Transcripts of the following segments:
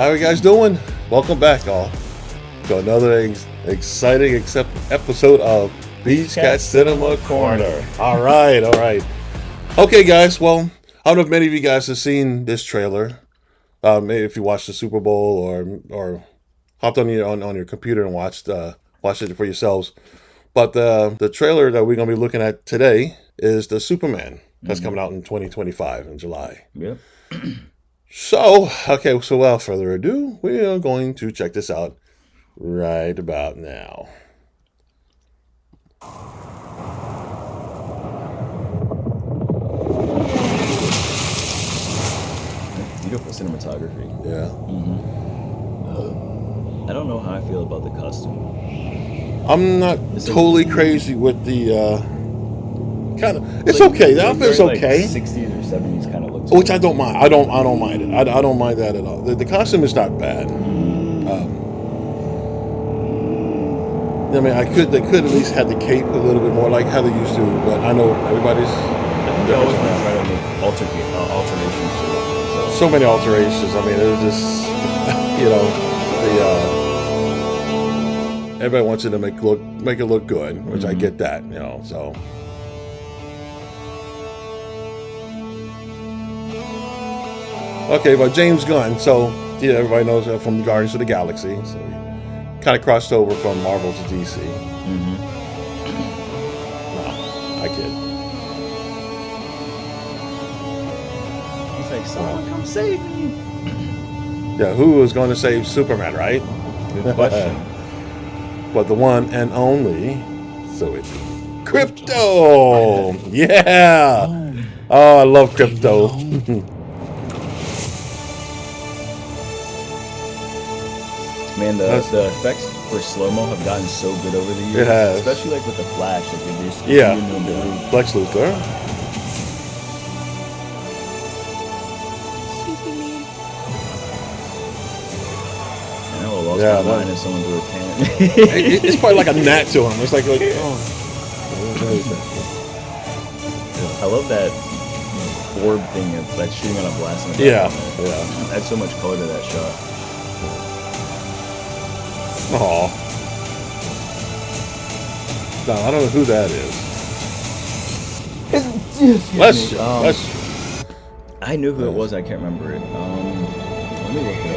How are you guys doing? Welcome back, all, to another exciting episode of Beach Cat Cinema Corner. All right. Okay, guys. Well, I don't know if many of you guys have seen this trailer. Maybe if you watched the Super Bowl or hopped on your computer and watched it for yourselves. But the trailer that we're gonna be looking at today is the Superman that's coming out in 2025 in July. Yep. So without further ado, we are going to check this out right about now. Beautiful cinematography. Yeah. I don't know how I feel about the costume. I'm not totally crazy with the kind of. It's okay. The outfit's okay. 60s or 70s kind of looks. Which I don't mind. I don't mind it. I don't mind that at all. The costume is not bad. I mean, they could at least have the cape a little bit more like how they used to. But I know everybody's. I think they always want to try to make alterations to it. So many alterations. I mean, it was just everybody wants it to make it look good, which I get that. So. Okay, but James Gunn, so everybody knows from Guardians of the Galaxy, so he kind of crossed over from Marvel to DC. No, I kid. He's like, someone come save me. Yeah, who is going to save Superman, right? Good question. But the one and only, so it's Krypto. Yeah. Oh, I love Krypto. Man, the effects for slow-mo have gotten so good over the years. It has. Especially like with the Flash. Like they just Lex Luthor. I know I lost my mind if someone threw a can at me. It's probably like a gnat to him. It's like oh. I love that orb thing that's shooting on a blast in the Yeah. Adds so much color to that shot. Aw. No, I don't know who that is. Let's. I knew who it was. I can't remember it. Let me look it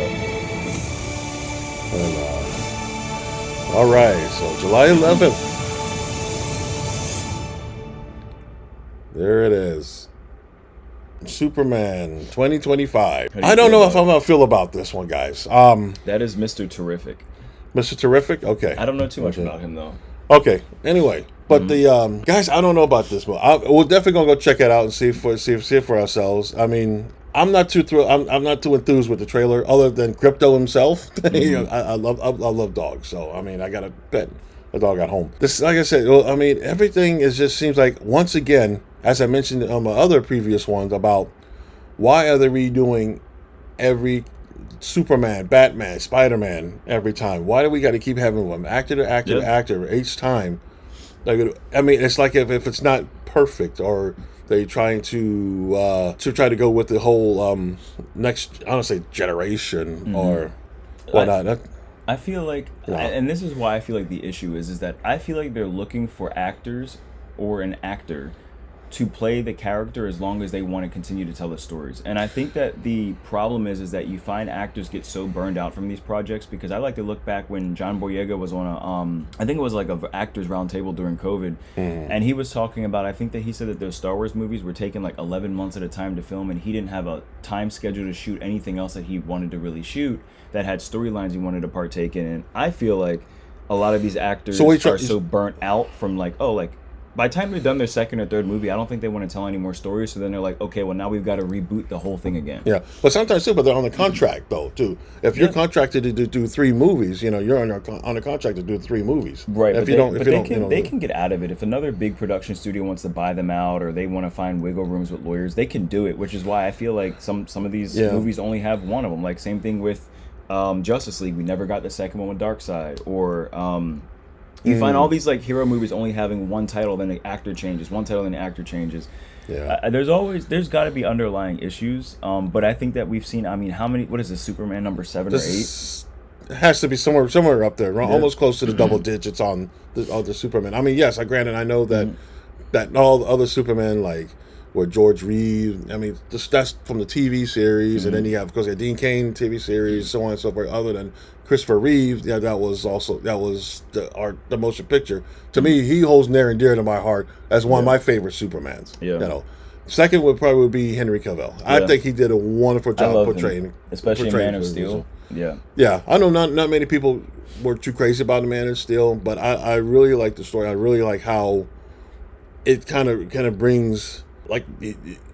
up. All right. So July 11th. There it is. Superman 2025. I don't know if I'm gonna feel about this one, guys. That is Mr. Terrific. Mr. Terrific? Okay. I don't know too much about him though. Okay. Anyway, but the guys, I don't know about this one. We're definitely gonna go check it out and see it for ourselves. I mean, I'm not too thrilled. I'm not too enthused with the trailer, other than Krypto himself. I love dogs, so I mean, I got a pet a dog at home. This, like I said, I mean, everything just seems like, once again, as I mentioned on my other previous ones about why are they redoing every Superman, Batman, Spider-Man every time? Why do we got to keep having one actor to actor to actor each time? Like, I mean, it's like if it's not perfect, or they trying to try to go with the whole next, I don't say generation or whatnot. I feel like, and this is why I feel like the issue is that I feel like they're looking for actors or an actor to play the character as long as they want to continue to tell the stories. And I think that the problem is that you find actors get so burned out from these projects, because I like to look back when John Boyega was on a, I think it was like a actors roundtable during COVID, and he was talking about, I think that he said that those Star Wars movies were taking like 11 months at a time to film, and he didn't have a time schedule to shoot anything else that he wanted to really shoot that had storylines he wanted to partake in. And I feel like a lot of these actors are so burnt out from like, by the time they've done their second or third movie, I don't think they want to tell any more stories. So then they're like, okay, well, now we've got to reboot the whole thing again. Yeah, but sometimes too, but they're on the contract though too. If you're contracted to do 3 movies, you're on a contract to do 3 movies. Right. If they can get out of it. If another big production studio wants to buy them out, or they want to find wiggle rooms with lawyers, they can do it. Which is why I feel like some of these movies only have one of them. Like same thing with Justice League. We never got the second one with Darkseid, or You find all these like hero movies only having one title, then the actor changes, one title, then the actor changes. Yeah. There's got to be underlying issues, but I think that we've seen. I mean, how many? What is this? Superman number 7 or 8? It has to be somewhere up there, almost close to the double digits on the Superman. I mean, yes, granted, I know that that all the other Superman, like with George Reeves, I mean, that's from the TV series, and then you have, of course, the Dean Cain TV series, so on and so forth. Other than Christopher Reeves, yeah, that was the motion picture. To me, he holds near and dear to my heart as one of my favorite Supermans. Yeah. You know, second would probably be Henry Cavill. I think he did a wonderful job portraying, especially Man of Steel. Yeah. I know not many people were too crazy about the Man of Steel, but I really like the story. I really like how it kind of brings, like,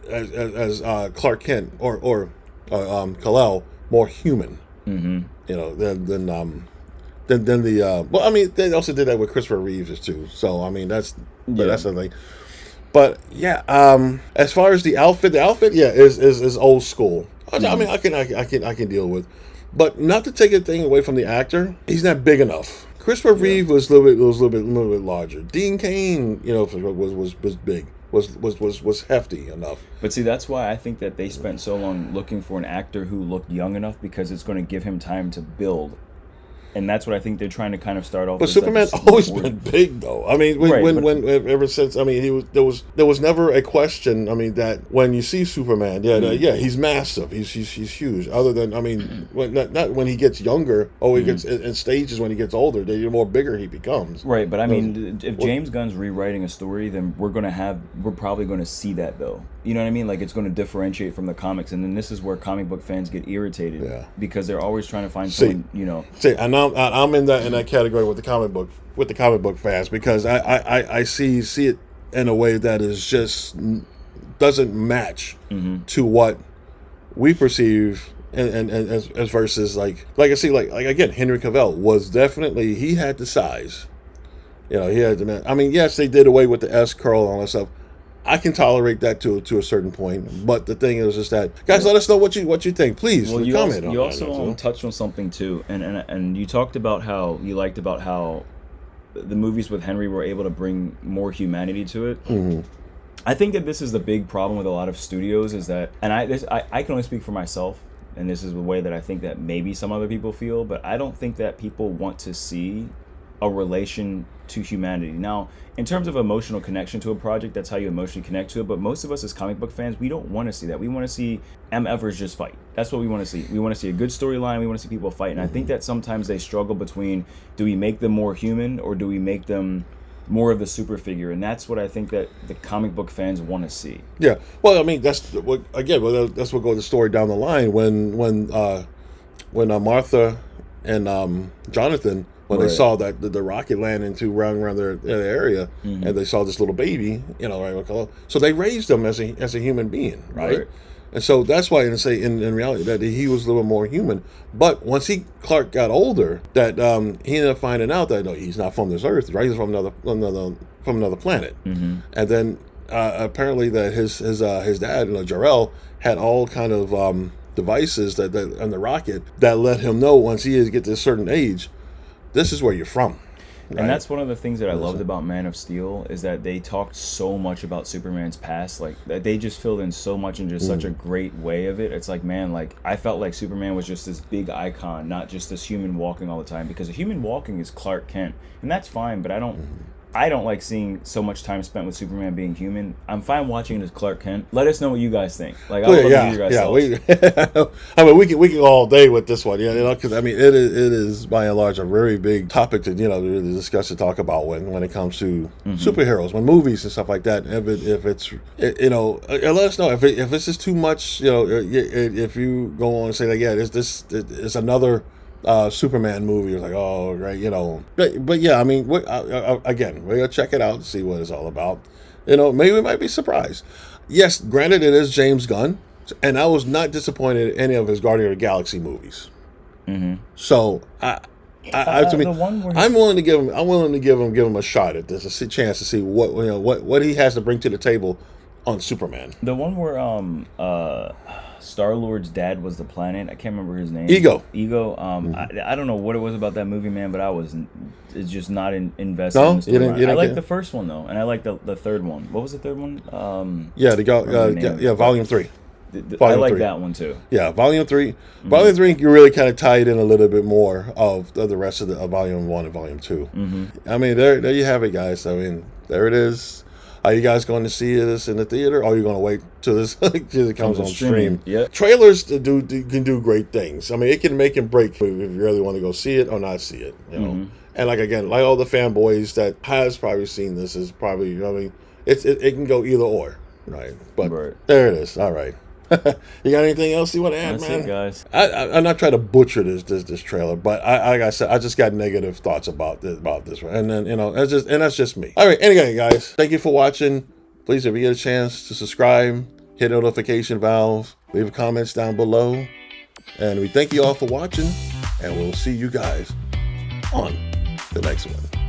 as Clark Kent or Kal-El more human. Mm-hmm. You know, than the well, I mean, they also did that with Christopher Reeves too. So I mean, that's the thing. But yeah, as far as the outfit, is old school. I mean, I can deal with, but not to take a thing away from the actor. He's not big enough. Christopher Reeve was a little bit larger. Dean Cain, you know, was big. Was hefty enough. But see, that's why I think that they spent so long looking for an actor who looked young enough, because it's going to give him time to build. And that's what I think they're trying to kind of start off. But Superman's always been big, though. I mean, ever since, I mean, there was never a question. I mean, that when you see Superman, he's massive, he's huge. Other than, I mean, not when he gets younger. He gets in stages when he gets older. The more bigger he becomes. Right, but I mean, if James Gunn's rewriting a story, then we're probably going to see that, though. You know what I mean? Like, it's going to differentiate from the comics, and then this is where comic book fans get irritated because they're always trying to find someone, you know. See, and I'm in that category with the comic book fans, because I see it in a way that is just doesn't match to what we perceive, and as versus like I see like again, Henry Cavill was definitely, he had the size, you know, he had the man. I mean, yes, they did away with the S curl and all that stuff. I can tolerate that to a certain point, but the thing is that, guys, let us know what you think, please. Well, comment you also touched on something too, and you talked about how you liked about how the movies with Henry were able to bring more humanity to it. Mm-hmm. I think that this is the big problem with a lot of studios, is that, and I can only speak for myself, and this is the way that I think that maybe some other people feel, but I don't think that people want to see a relation to humanity. Now, in terms of emotional connection to a project, that's how you emotionally connect to it, but most of us as comic book fans, we don't want to see that. We want to see MFers just fight. That's what we want to see. We want to see a good storyline. We want to see people fight, and I think that sometimes they struggle between, do we make them more human or do we make them more of the super figure? And that's what I think that the comic book fans want to see. Yeah, well, I mean, that's what goes the story down the line when Martha and Jonathan, when they saw that the rocket land into around their area, and they saw this little baby, you know, right? So they raised him as a human being, right? And so that's why in reality that he was a little more human. But once Clark got older, that he ended up finding out that he's not from this earth, right? He's from another planet. Mm-hmm. And then apparently that his dad, Jor-El, had all kind of devices that on the rocket that let him know once he gets to a certain age, this is where you're from. Right? And that's one of the things that I loved about Man of Steel, is that they talked so much about Superman's past. Like, they just filled in so much in just such a great way of it. It's like, man, like, I felt like Superman was just this big icon, not just this human walking all the time. Because a human walking is Clark Kent, and that's fine, but I don't like seeing so much time spent with Superman being human. I'm fine watching it as Clark Kent. Let us know what you guys think. Like, I would love to hear your guys' thoughts. I mean, we can go all day with this one, because I mean, it is by and large a very big topic to really discuss and talk about when it comes to superheroes, when movies and stuff like that. If it's and let us know if this is too much. If you go on and say like, this is another Superman movie, was like, oh, right, but yeah, I mean, again, we're gonna check it out and see what it's all about. Maybe we might be surprised. Yes, granted, it is James Gunn, and I was not disappointed in any of his Guardian of the Galaxy movies. Mm-hmm. So I'm willing to give him a shot at this, a chance to see what he has to bring to the table on Superman. The one where Star-Lord's dad was the planet. I can't remember his name. Ego. I don't know what it was about that movie, man, but it's just not invested No? in the You didn't story. I like care? the first one though, and I like the third one. What was the third one? Volume 3. I Volume like 3. that one too. Yeah, Volume 3. Volume 3, you really kind of tied in a little bit more of the rest of the Volume 1 and Volume 2. I mean, there you have it, guys. I mean, there it is. Are you guys going to see this in the theater, or are you going to wait till till it comes on stream? Yeah. Trailers can do great things. I mean, it can make and break if you really want to go see it or not see it. You know, and like all the fanboys that has probably seen this is probably, you know what I mean, it can go either or, right? But there it is. All right. You got anything else you want to add, That's man? it, guys. I'm not trying to butcher this trailer, but like I said, I just got negative thoughts about this one, and then that's just me. All right, anyway, guys, thank you for watching. Please, if you get a chance, to subscribe, hit the notification valve, leave comments down below, and we thank you all for watching, and we'll see you guys on the next one.